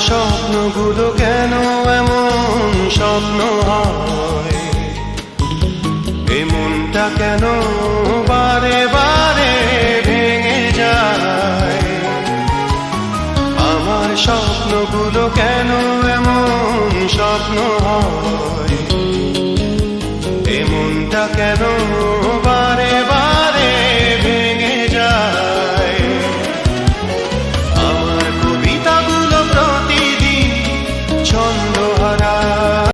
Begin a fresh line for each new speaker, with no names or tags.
স্বপ্নগুলো কেন এমন স্বপ্ন হয়, এ মনটা কেন বারে বারে ভেঙে যায়। আমার স্বপ্নগুলো কেন এমন স্বপ্ন হয়, এ মনটা কেন